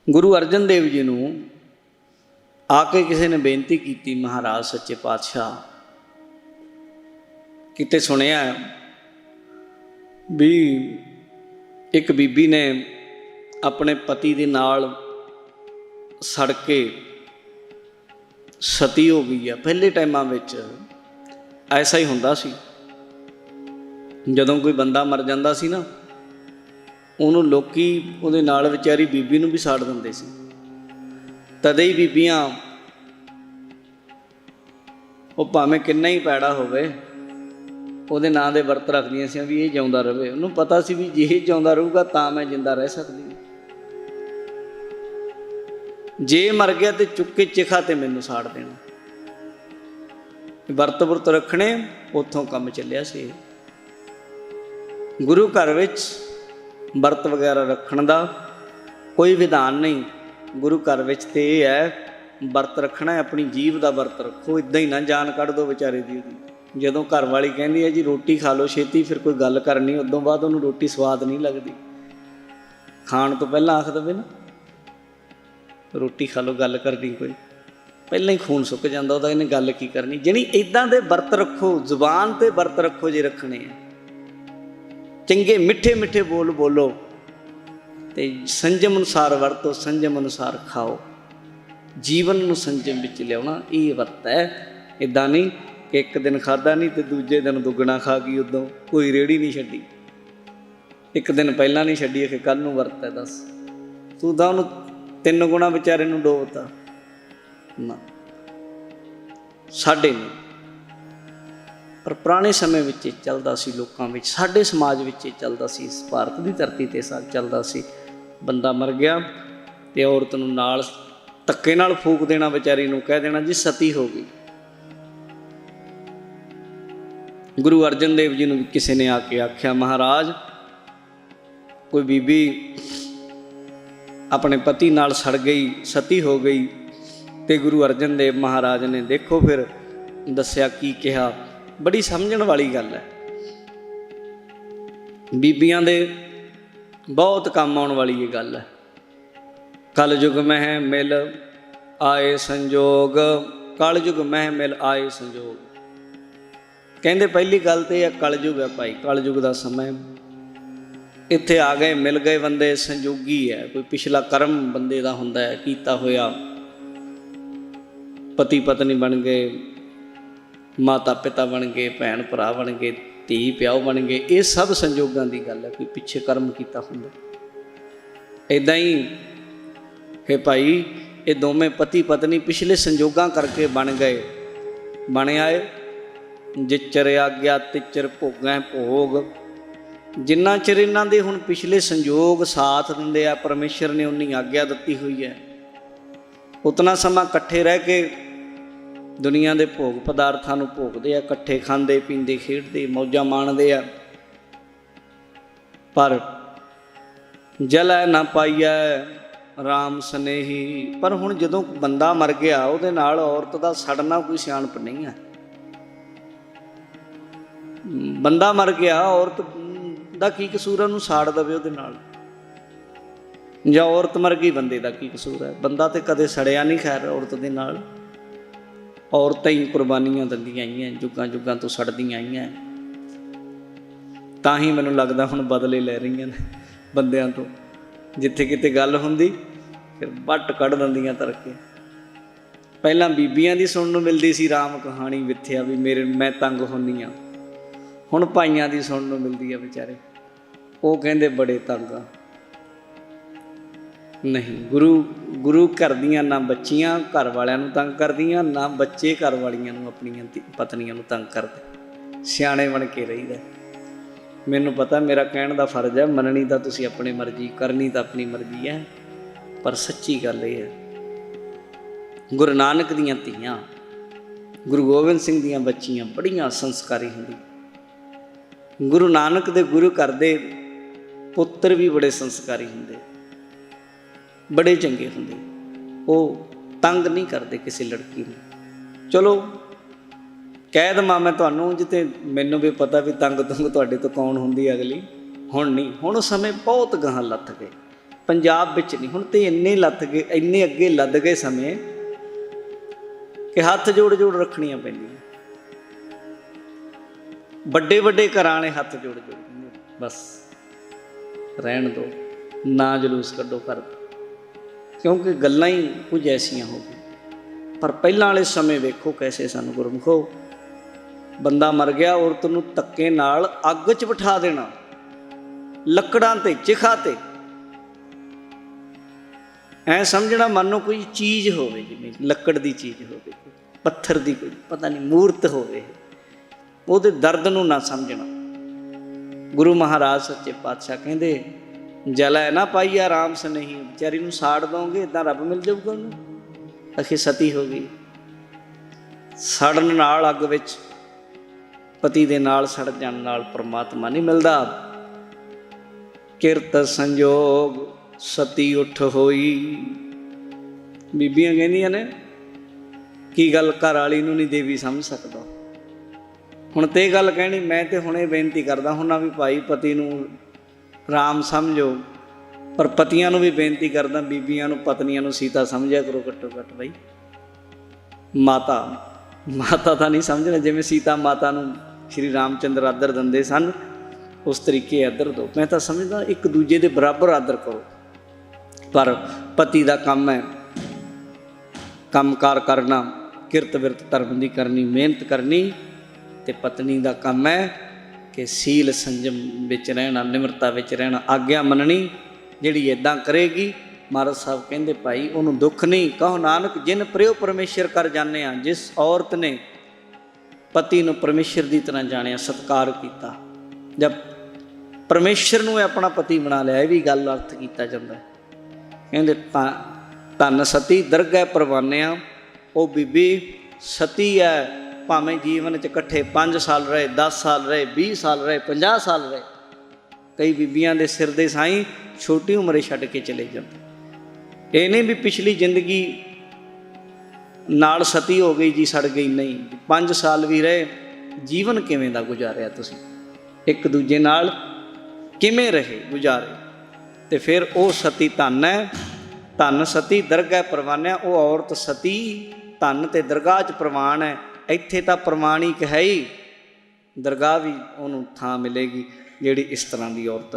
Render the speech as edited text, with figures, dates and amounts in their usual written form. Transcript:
गुरु अर्जन देव जी नूं आके किसी ने बेनती की, महाराज सच्चे पातशाह किते सुनिया भी एक बीबी ने अपने पति दे नाल सड़ के सती हो गई है। पहले टाइमां विच ऐसा ही हुंदा सी, जदों कोई बंदा मर जांदा सी ना, ਉਹਨੂੰ ਲੋਕੀ ਉਹਦੇ ਨਾਲ ਵਿਚਾਰੀ ਬੀਬੀ ਨੂੰ ਵੀ ਸਾੜ ਦਿੰਦੇ ਸੀ। ਤਦੇ ਹੀ ਬੀਬੀਆਂ ਉਹ ਭਾਵੇਂ ਕਿੰਨਾ ਹੀ ਪੈੜਾ ਹੋਵੇ ਉਹਦੇ ਨਾਂ ਦੇ ਵਰਤ ਰੱਖਦੀਆਂ ਸੀ ਵੀ ਇਹ ਜਿਉਂਦਾ ਰਹੇ। ਉਹਨੂੰ ਪਤਾ ਸੀ ਵੀ ਜੇ ਇਹ ਜਿਉਂਦਾ ਰਹੂਗਾ ਤਾਂ ਮੈਂ ਜਿੰਦਾ ਰਹਿ ਸਕਦੀ ਹਾਂ, ਜੇ ਮਰ ਗਿਆ ਤੇ ਚੁੱਕ ਕੇ ਚਿਖਾ ਤੇ ਮੈਨੂੰ ਸਾੜ ਦੇਣਾ। ਵਰਤ ਵਰਤ ਰੱਖਣੇ ਉੱਥੋਂ ਕੰਮ ਚੱਲਿਆ ਸੀ। ਗੁਰੂ ਘਰ ਵਿੱਚ ਵਰਤ ਵਗੈਰਾ ਰੱਖਣ ਦਾ ਕੋਈ ਵਿਧਾਨ ਨਹੀਂ। ਗੁਰੂ ਘਰ ਵਿੱਚ ਤੇ ਇਹ ਹੈ, ਵਰਤ ਰੱਖਣਾ ਹੈ, ਆਪਣੀ ਜੀਭ ਦਾ ਵਰਤ ਰੱਖੋ। ਇੱਦਾਂ ਹੀ ਨਾ ਜਾਨ ਕੱਢ ਦਿਓ ਵਿਚਾਰੇ ਦੀ। ਉਹਦੀ ਜਦੋਂ ਘਰ ਵਾਲੀ ਕਹਿੰਦੀ ਹੈ ਜੀ ਰੋਟੀ ਖਾ ਲਓ ਛੇਤੀ, ਫਿਰ ਕੋਈ ਗੱਲ ਕਰਨੀ, ਉਦੋਂ ਬਾਅਦ ਉਹਨੂੰ ਰੋਟੀ ਸਵਾਦ ਨਹੀਂ ਲੱਗਦੀ। ਖਾਣ ਤੋਂ ਪਹਿਲਾਂ ਆਖ ਦੇਵੇ ਨਾ ਰੋਟੀ ਖਾ ਲਓ, ਗੱਲ ਕਰਨੀ ਕੋਈ, ਪਹਿਲਾਂ ਹੀ ਖੂਨ ਸੁੱਕ ਜਾਂਦਾ ਉਹਦਾ, ਇਹਨੇ ਗੱਲ ਕੀ ਕਰਨੀ। ਜਾਣੀ ਇੱਦਾਂ ਦੇ ਵਰਤ ਰੱਖੋ, ਜ਼ੁਬਾਨ 'ਤੇ ਵਰਤ ਰੱਖੋ ਜੇ ਰੱਖਣੇ ਆ। ਚੰਗੇ ਮਿੱਠੇ ਮਿੱਠੇ ਬੋਲ ਬੋਲੋ ਅਤੇ ਸੰਜਮ ਅਨੁਸਾਰ ਵਰਤੋ, ਸੰਜਮ ਅਨੁਸਾਰ ਖਾਓ। ਜੀਵਨ ਨੂੰ ਸੰਜਮ ਵਿੱਚ ਲਿਆਉਣਾ ਇਹ ਵਰਤ ਹੈ। ਇੱਦਾਂ ਨਹੀਂ ਕਿ ਇੱਕ ਦਿਨ ਖਾਧਾ ਨਹੀਂ ਅਤੇ ਦੂਜੇ ਦਿਨ ਦੁੱਗਣਾ ਖਾ ਗਈ। ਉਦੋਂ ਕੋਈ ਰੇਹੜੀ ਨਹੀਂ ਛੱਡੀ, ਇੱਕ ਦਿਨ ਪਹਿਲਾਂ ਨਹੀਂ ਛੱਡੀ ਕਿ ਕੱਲ੍ਹ ਨੂੰ ਵਰਤ ਹੈ। ਦੱਸ ਤੂੰ ਤਾਂ ਉਹਨੂੰ 3 ਗੁਣਾ ਵਿਚਾਰੇ ਨੂੰ ਡੋਬਤਾ ਨਾ, ਸਾਡੇ ਨਹੀਂ। ਪਰ ਪੁਰਾਣੇ ਸਮੇਂ ਵਿੱਚ ਇਹ ਚੱਲਦਾ ਸੀ, ਲੋਕਾਂ ਵਿੱਚ, ਸਾਡੇ ਸਮਾਜ ਵਿੱਚ ਇਹ ਚੱਲਦਾ ਸੀ, ਇਸ ਭਾਰਤ ਦੀ ਧਰਤੀ 'ਤੇ ਚੱਲਦਾ ਸੀ। ਬੰਦਾ ਮਰ ਗਿਆ ਅਤੇ ਔਰਤ ਨੂੰ ਨਾਲ ਧੱਕੇ ਨਾਲ ਫੂਕ ਦੇਣਾ, ਵਿਚਾਰੀ ਨੂੰ ਕਹਿ ਦੇਣਾ ਜੀ ਸਤੀ ਹੋ ਗਈ। ਗੁਰੂ ਅਰਜਨ ਦੇਵ ਜੀ ਨੂੰ ਵੀ ਕਿਸੇ ਨੇ ਆ ਕੇ ਆਖਿਆ, ਮਹਾਰਾਜ ਕੋਈ ਬੀਬੀ ਆਪਣੇ ਪਤੀ ਨਾਲ ਸੜ ਗਈ, ਸਤੀ ਹੋ ਗਈ। ਅਤੇ ਗੁਰੂ ਅਰਜਨ ਦੇਵ ਮਹਾਰਾਜ ਨੇ ਦੇਖੋ ਫਿਰ ਦੱਸਿਆ ਕੀ ਕਿਹਾ। ਬੜੀ ਸਮਝਣ ਵਾਲੀ ਗੱਲ ਹੈ, ਬੀਬੀਆਂ ਦੇ ਬਹੁਤ ਕੰਮ ਆਉਣ ਵਾਲੀ ਇਹ ਗੱਲ ਹੈ। ਕਲਯੁਗ ਮਹਿ ਮਿਲ ਆਏ ਸੰਜੋਗ, ਕਲਯੁਗ ਮਹਿ ਮਿਲ ਆਏ ਸੰਜੋਗ। ਕਹਿੰਦੇ ਪਹਿਲੀ ਗੱਲ ਤਾਂ ਇਹ ਹੈ ਕਲਯੁਗ ਹੈ ਭਾਈ, ਕਲਯੁਗ ਦਾ ਸਮਾਂ। ਇੱਥੇ ਆ ਗਏ, ਮਿਲ ਗਏ ਬੰਦੇ, ਸੰਜੋਗੀ ਹੈ। ਕੋਈ ਪਿਛਲਾ ਕਰਮ ਬੰਦੇ ਦਾ ਹੁੰਦਾ ਹੈ ਕੀਤਾ ਹੋਇਆ, ਪਤੀ ਪਤਨੀ ਬਣ ਗਏ, ਮਾਤਾ ਪਿਤਾ ਬਣ ਗਏ, ਭੈਣ ਭਰਾ ਬਣ ਗਏ, ਧੀ ਪਿਓ ਬਣ ਗਏ। ਇਹ ਸਭ ਸੰਜੋਗਾਂ ਦੀ ਗੱਲ ਹੈ, ਕੋਈ ਪਿੱਛੇ ਕਰਮ ਕੀਤਾ ਹੁੰਦਾ। ਇੱਦਾਂ ਹੀ ਹੈ ਭਾਈ, ਇਹ ਦੋਵੇਂ ਪਤੀ ਪਤਨੀ ਪਿਛਲੇ ਸੰਜੋਗਾਂ ਕਰਕੇ ਬਣ ਗਏ, ਬਣ ਆਏ। ਜਿਚਰ ਆਗਿਆ ਤਿਚਰ ਭੋਗੈ ਭੋਗ। ਜਿੰਨਾ ਚਿਰ ਇਹਨਾਂ ਦੇ ਹੁਣ ਪਿਛਲੇ ਸੰਜੋਗ ਸਾਥ ਦਿੰਦੇ ਆ, ਪਰਮੇਸ਼ਰ ਨੇ ਉਨੀ ਆਗਿਆ ਦਿੱਤੀ ਹੋਈ ਹੈ, ਉਤਨਾ ਸਮਾਂ ਇਕੱਠੇ ਰਹਿ ਕੇ ਦੁਨੀਆ ਦੇ ਭੋਗ ਪਦਾਰਥਾਂ ਨੂੰ ਭੋਗਦੇ ਆ, ਇਕੱਠੇ ਖਾਂਦੇ ਪੀਂਦੇ ਖੇਡਦੇ ਮੌਜਾਂ ਮਾਣਦੇ ਆ। ਪਰ ਜਲੈ ਨਾ ਪਾਈਐ ਰਾਮ ਸਨੇਹੀ। ਪਰ ਹੁਣ ਜਦੋਂ ਬੰਦਾ ਮਰ ਗਿਆ, ਉਹਦੇ ਨਾਲ ਔਰਤ ਦਾ ਸੜਨਾ ਕੋਈ ਸਿਆਣਪ ਨਹੀਂ ਹੈ। ਬੰਦਾ ਮਰ ਗਿਆ, ਔਰਤ ਦਾ ਕੀ ਕਸੂਰ ਹੈ ਉਹਨੂੰ ਸਾੜ ਦੇਵੇ ਉਹਦੇ ਨਾਲ, ਜਾਂ ਔਰਤ ਮਰ ਗਈ ਬੰਦੇ ਦਾ ਕੀ ਕਸੂਰ ਹੈ। ਬੰਦਾ ਤਾਂ ਕਦੇ ਸੜਿਆ ਨਹੀਂ ਖੈਰ ਔਰਤ ਦੇ ਨਾਲ। ਔਰਤਾਂ ਹੀ ਕੁਰਬਾਨੀਆਂ ਦਿੰਦੀਆਂ ਆਈਆਂ, ਜੁਗਾਂ ਜੁਗਾਂ ਤੋਂ ਸੜਦੀਆਂ ਆਈਆਂ। ਤਾਂ ਹੀ ਮੈਨੂੰ ਲੱਗਦਾ ਹੁਣ ਬਦਲੇ ਲੈ ਰਹੀਆਂ ਨੇ ਬੰਦਿਆਂ ਤੋਂ। ਜਿੱਥੇ ਕਿਤੇ ਗੱਲ ਹੁੰਦੀ ਫਿਰ ਵੱਟ ਕੱਢ ਦਿੰਦੀਆਂ ਤੜਕੇ। ਪਹਿਲਾਂ ਬੀਬੀਆਂ ਦੀ ਸੁਣਨ ਨੂੰ ਮਿਲਦੀ ਸੀ ਰਾਮ ਕਹਾਣੀ ਵਿਥਿਆ ਵੀ ਮੈਂ ਤੰਗ ਹੁੰਦੀ ਹਾਂ। ਹੁਣ ਭਾਈਆਂ ਦੀ ਸੁਣਨ ਨੂੰ ਮਿਲਦੀ ਆ, ਵਿਚਾਰੇ ਉਹ ਕਹਿੰਦੇ ਬੜੇ ਤੰਗ ਆ। ਨਹੀਂ, ਗੁਰੂ ਘਰ ਦੀਆਂ ਨਾ ਬੱਚੀਆਂ ਘਰ ਵਾਲਿਆਂ ਨੂੰ ਤੰਗ ਕਰਦੀਆਂ, ਨਾ ਬੱਚੇ ਘਰ ਵਾਲੀਆਂ ਨੂੰ ਆਪਣੀਆਂ ਪਤਨੀਆਂ ਨੂੰ ਤੰਗ ਕਰਦੇ। ਸਿਆਣੇ ਬਣ ਕੇ ਰਹੀਦਾ। ਮੈਨੂੰ ਪਤਾ ਮੇਰਾ ਕਹਿਣ ਦਾ ਫਰਜ਼ ਹੈ, ਮੰਨਣੀ ਤਾਂ ਤੁਸੀਂ ਆਪਣੀ ਮਰਜ਼ੀ, ਕਰਨੀ ਤਾਂ ਆਪਣੀ ਮਰਜ਼ੀ ਹੈ। ਪਰ ਸੱਚੀ ਗੱਲ ਇਹ ਹੈ, ਗੁਰੂ ਨਾਨਕ ਦੀਆਂ ਧੀਆਂ, ਗੁਰੂ ਗੋਬਿੰਦ ਸਿੰਘ ਦੀਆਂ ਬੱਚੀਆਂ ਬੜੀਆਂ ਸੰਸਕਾਰੀ ਹੁੰਦੀਆਂ। ਗੁਰੂ ਨਾਨਕ ਦੇ ਗੁਰੂ ਘਰ ਦੇ ਪੁੱਤਰ ਵੀ ਬੜੇ ਸੰਸਕਾਰੀ ਹੁੰਦੇ, ਬੜੇ ਚੰਗੇ ਹੁੰਦੇ। ਉਹ ਤੰਗ ਨਹੀਂ ਕਰਦੇ ਕਿਸੇ ਲੜਕੀ ਨੂੰ। ਚਲੋ ਕਹਿ ਦੇਵਾਂ ਮੈਂ ਤੁਹਾਨੂੰ, ਜਿੱਥੇ ਮੈਨੂੰ ਵੀ ਪਤਾ ਵੀ ਤੰਗ ਤੁਹਾਡੇ ਤੋਂ ਕੌਣ ਹੁੰਦੀ ਅਗਲੀ। ਹੁਣ ਨਹੀਂ, ਹੁਣ ਸਮੇਂ ਬਹੁਤ ਗਾਹਾਂ ਲੱਥ ਗਏ। ਪੰਜਾਬ ਵਿੱਚ ਨਹੀਂ। ਹੁਣ ਤੇ ਇੰਨੇ ਲੱਥ ਗਏ, ਇੰਨੇ ਅੱਗੇ ਲੱਦ ਗਏ ਸਮੇਂ ਕਿ ਹੱਥ ਜੋੜ ਜੋੜ ਰੱਖਣੀਆਂ ਪੈਂਦੀਆਂ। ਵੱਡੇ ਵੱਡੇ ਘਰਾਂ ਵਾਲੇ ਹੱਥ ਜੋੜ ਜੋੜ ਬਸ ਰਹਿਣ ਦਿਓ, ਨਾ ਜਲੂਸ ਕੱਢੋ ਘਰ ਦਾ, ਕਿਉਂਕਿ ਗੱਲਾਂ ਹੀ ਕੁਝ ਐਸੀਆਂ ਹੋ ਗਈਆਂ। ਪਰ ਪਹਿਲਾਂ ਵਾਲੇ ਸਮੇਂ ਵੇਖੋ ਕੈਸੇ ਸਨ ਗੁਰਮੁਖੋ। ਬੰਦਾ ਮਰ ਗਿਆ, ਔਰਤ ਨੂੰ ਧੱਕੇ ਨਾਲ ਅੱਗ 'ਚ ਬਿਠਾ ਦੇਣਾ, ਲੱਕੜਾਂ ਤੇ, ਚਿਖਾ ਤੇ, ਐ ਸਮਝਣਾ ਮੰਨੋ ਕੋਈ ਚੀਜ਼ ਹੋਵੇ, ਜਿਵੇਂ ਲੱਕੜ ਦੀ ਚੀਜ਼ ਹੋਵੇ, ਪੱਥਰ ਦੀ ਕੋਈ ਪਤਾ ਨਹੀਂ ਮੂਰਤ ਹੋਵੇ, ਉਹਦੇ ਦਰਦ ਨੂੰ ਨਾ ਸਮਝਣਾ। ਗੁਰੂ ਮਹਾਰਾਜ ਸੱਚੇ ਪਾਤਸ਼ਾਹ ਕਹਿੰਦੇ ਜਲੈ ਨਾ ਪਾਈਆ ਰਾਮ ਸਨੇਹੀ, ਵਿਚਾਰੀ ਨੂੰ ਸਾੜ ਦੋਗੇ ਇੱਦਾਂ ਰੱਬ ਮਿਲ ਜਾਊਗਾ ਉਹਨੂੰ। ਅਖੇ ਸਤੀ ਹੋ ਗਈ, ਸੜਨ ਨਾਲ ਅੱਗ ਵਿੱਚ ਪਤੀ ਦੇ ਨਾਲ ਸੜ ਜਾਣ ਨਾਲ ਪਰਮਾਤਮਾ ਨਹੀਂ ਮਿਲਦਾ। ਕਿਰਤ ਸੰਜੋਗ ਸਤੀ ਉੱਠ ਹੋਈ। ਬੀਬੀਆਂ ਕਹਿੰਦੀਆਂ ਨੇ ਕੀ ਗੱਲ ਘਰ ਵਾਲੀ ਨੂੰ ਨਹੀਂ ਦੇਵੀ ਸਮਝ ਸਕਦਾ। ਹੁਣ ਤੇ ਇਹ ਗੱਲ ਕਹਿਣੀ, ਮੈਂ ਤੇ ਹੁਣੇ ਬੇਨਤੀ ਕਰਦਾ ਹੁੰਨਾ ਵੀ ਭਾਈ ਪਤੀ ਨੂੰ ਰਾਮ ਸਮਝੋ, ਪਰ ਪਤੀਆਂ ਨੂੰ ਵੀ ਬੇਨਤੀ ਕਰਦਾ, ਬੀਬੀਆਂ ਨੂੰ, ਪਤਨੀਆਂ ਨੂੰ ਸੀਤਾ ਸਮਝਿਆ ਕਰੋ ਘੱਟੋ ਘੱਟ। ਬਈ ਮਾਤਾ ਤਾਂ ਨਹੀਂ ਸਮਝਣਾ, ਜਿਵੇਂ ਸੀਤਾ ਮਾਤਾ ਨੂੰ ਸ਼੍ਰੀ ਰਾਮ ਚੰਦਰ ਆਦਰ ਦਿੰਦੇ ਸਨ, ਉਸ ਤਰੀਕੇ ਆਦਰ ਦਿਓ। ਮੈਂ ਤਾਂ ਸਮਝਦਾ ਇੱਕ ਦੂਜੇ ਦੇ ਬਰਾਬਰ ਆਦਰ ਕਰੋ। ਪਰ ਪਤੀ ਦਾ ਕੰਮ ਹੈ ਕੰਮਕਾਰ ਕਰਨਾ, ਕਿਰਤ ਵਿਰਤ ਧਰਮ ਦੀ ਕਰਨੀ, ਮਿਹਨਤ ਕਰਨੀ, ਅਤੇ ਪਤਨੀ ਦਾ ਕੰਮ ਹੈ ਕਿ ਸੀਲ ਸੰਜਮ ਵਿੱਚ ਰਹਿਣਾ, ਨਿਮਰਤਾ ਵਿੱਚ ਰਹਿਣਾ, ਆਗਿਆ ਮੰਨਣੀ। ਜਿਹੜੀ ਇੱਦਾਂ ਕਰੇਗੀ, ਮਹਾਰਾਜ ਸਾਹਿਬ ਕਹਿੰਦੇ ਭਾਈ ਉਹਨੂੰ ਦੁੱਖ ਨਹੀਂ। ਕਹੋ ਨਾਨਕ ਜਿਨ ਪ੍ਰਿਓ ਪਰਮੇਸ਼ਰ ਕਰ ਜਾਣੇ ਆ। ਜਿਸ ਔਰਤ ਨੇ ਪਤੀ ਨੂੰ ਪਰਮੇਸ਼ਰ ਦੀ ਤਰ੍ਹਾਂ ਜਾਣਿਆ, ਸਤਿਕਾਰ ਕੀਤਾ, ਜਦ ਪਰਮੇਸ਼ਰ ਨੂੰ ਆਪਣਾ ਪਤੀ ਬਣਾ ਲਿਆ, ਇਹ ਵੀ ਗੱਲ ਅਰਥ ਕੀਤਾ ਜਾਂਦਾ। ਕਹਿੰਦੇ ਧੰਨ ਸਤੀ ਦਰਗਹਿ ਪਰਵਾਨਿਆ। ਉਹ ਬੀਬੀ ਸਤੀ ਹੈ, ਭਾਵੇਂ ਜੀਵਨ 'ਚ ਇਕੱਠੇ 5 ਸਾਲ ਰਹੇ, 10 ਸਾਲ ਰਹੇ, 20 ਸਾਲ ਰਹੇ, 50 ਸਾਲ ਰਹੇ। ਕਈ ਬੀਬੀਆਂ ਦੇ ਸਿਰ ਦੇ ਸਾਈਂ ਛੋਟੀ ਉਮਰੇ ਛੱਡ ਕੇ ਚਲੇ ਜਾਂਦੇ। ਇਹ ਨਹੀਂ ਵੀ ਪਿਛਲੀ ਜ਼ਿੰਦਗੀ ਨਾਲ ਸਤੀ ਹੋ ਗਈ ਜੀ, ਸੜ ਗਈ, ਨਹੀਂ। 5 ਸਾਲ ਵੀ ਰਹੇ, ਜੀਵਨ ਕਿਵੇਂ ਦਾ ਗੁਜ਼ਾਰਿਆ ਤੁਸੀਂ, ਇੱਕ ਦੂਜੇ ਨਾਲ ਕਿਵੇਂ ਰਹੇ ਗੁਜ਼ਾਰੇ, ਅਤੇ ਫਿਰ ਉਹ ਸਤੀ ਧੰਨ ਹੈ। ਧੰਨ ਸਤੀ ਦਰਗਹਿ ਪ੍ਰਵਾਨਿਆ। ਉਹ ਔਰਤ ਸਤੀ ਧੰਨ ਅਤੇ ਦਰਗਾਹ 'ਚ ਪ੍ਰਵਾਨ ਹੈ। ਇੱਥੇ ਤਾਂ ਪ੍ਰਮਾਣਿਕ ਹੈ ਹੀ, ਦਰਗਾਹ ਵੀ ਉਹਨੂੰ ਥਾਂ ਮਿਲੇਗੀ ਜਿਹੜੀ ਇਸ ਤਰ੍ਹਾਂ ਦੀ ਔਰਤ